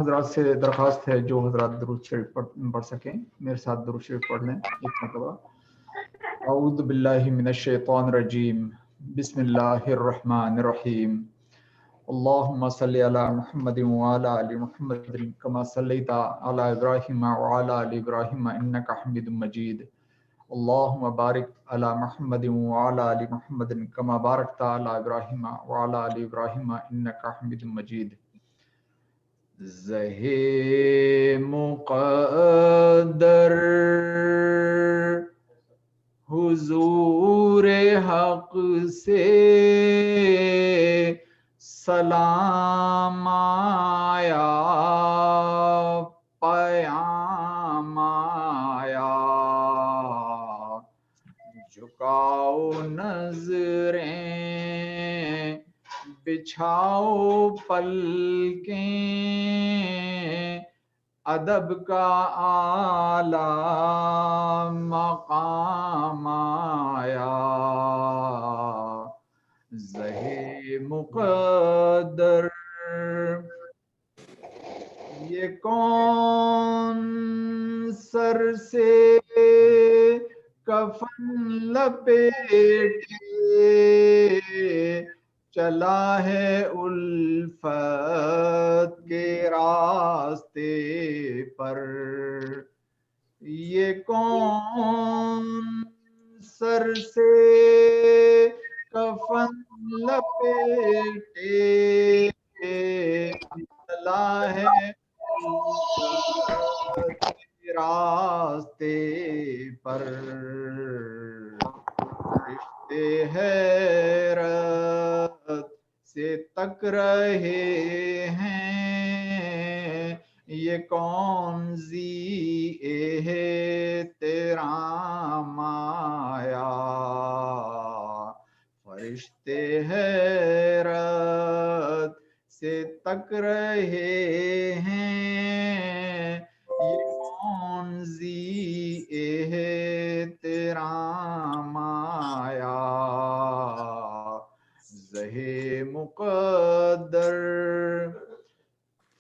हजरात से दरख्वास्त है, जो हजरात दुरूद शरीफ पढ़ सकें मेरे साथ दुरूद शरीफ पढ़ लें एक मरतबा। औज़ु बिल्लाहि मिनश शैतानिर रजीम, बिस्मिल्लाहिर रहमानिर रहीम। अल्लाहुम्मा सल्लि अला मुहम्मदिन व अला आलि मुहम्मदिन कमा सल्लैता अला इब्राहीम व अला आलि इब्राहीम इन्नका हमीदुम मजीद। अल्लाहुम्मा बारिक अला मुहम्मदिन व अला आलि मुहम्मदिन कमा बारकता अला इब्राहीम व अला आलि इब्राहीम इन्नका हमीदुम मजीद। ज़हे मुक़द्दर हुज़ूर हक़ से सलाम आया, पयाम आया। झुकाओ नजरें, बिछाओ पलकें, अदब का आला मकाम आया। ज़हे मुक़द्दर ये कौन सर से कफन लपेटे चला है उल्फत के रास्ते पर। ये कौन सर से कफन लपेटे चला है उल्फत के रास्ते पर। रिश्ते हैरत से तक रहे हैं, ये कौन जी है तेरा माया। फरिश्ते हैरत से तक रहे हैं, ये कौन जी है तेरा माया। ज़हे मुक़द्दर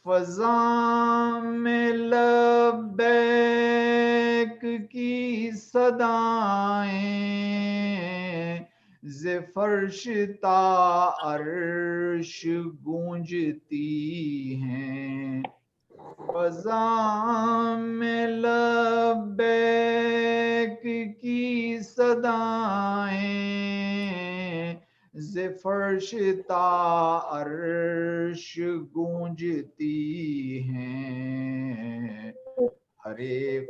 फ़ज़ा में लब्बैक की सदाएं, ज़े फ़र्श ता अर्श गूंजती हैं। फ़ज़ा में लब्बैक की सदाएं, ज़े फ़र्श ता अर्श गूंजती हैं। हर एक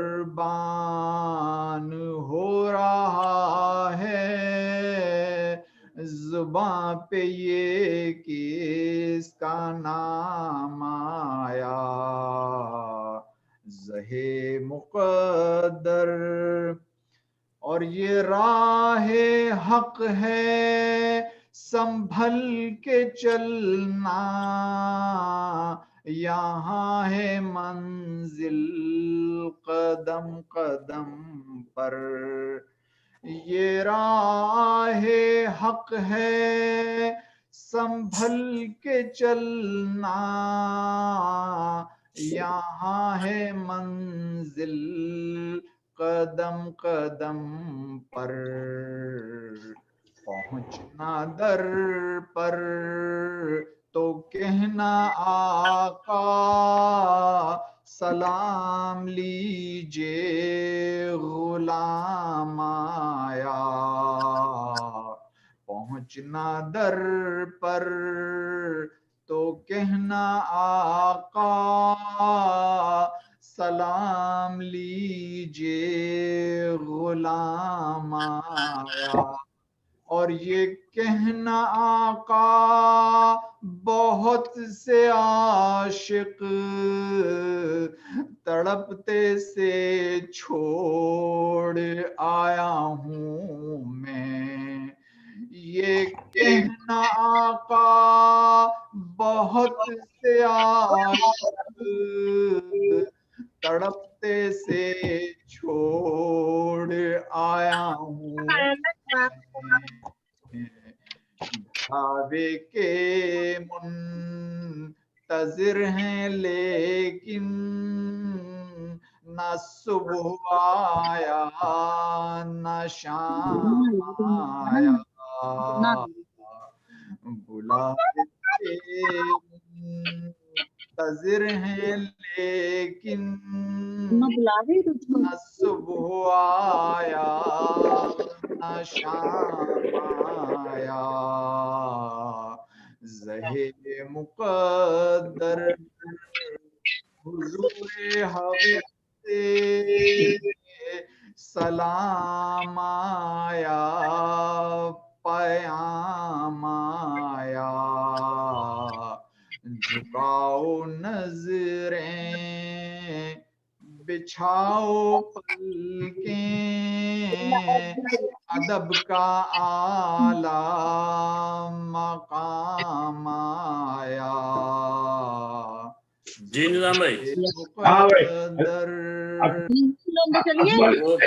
कुर्बान हो रहा है, ज़ुबां पे ये किसका नाम आया। ज़हे मुक़द्दर और ये राहे हक है, संभल के चलना, यहाँ है मंजिल कदम कदम पर। ये राहे हक है, संभल के चलना, यहाँ है मंजिल कदम कदम पर। पहुंचना दर पर तो कहना आका, सलाम लीजिए गुलाम आया। पहुंचना दर पर तो कहना आका, सलाम लीजिए गुलाम आया। और ये कहना आका बहुत से आशिक तड़पते से छोड़ आया हूँ मैं। ये कहना आका बहुत से आशिक तड़पते से छोड़ आया हूँ। ढाबे के मुंतज़िर मुंतजिर हैं लेकिन न सुबह आया न शाम आया, बुलाए मुंतजिर हैं लेकिन न सुबह आया न शाम आया, ज़हे मुक़द्दर हुज़ूरे हक़ से सलाम आया पयाम आया, झुकाओ नजरें बिछाओ पलकें, अदब का आला मकाम आया, जी निजाम भाई। मुक़द्दर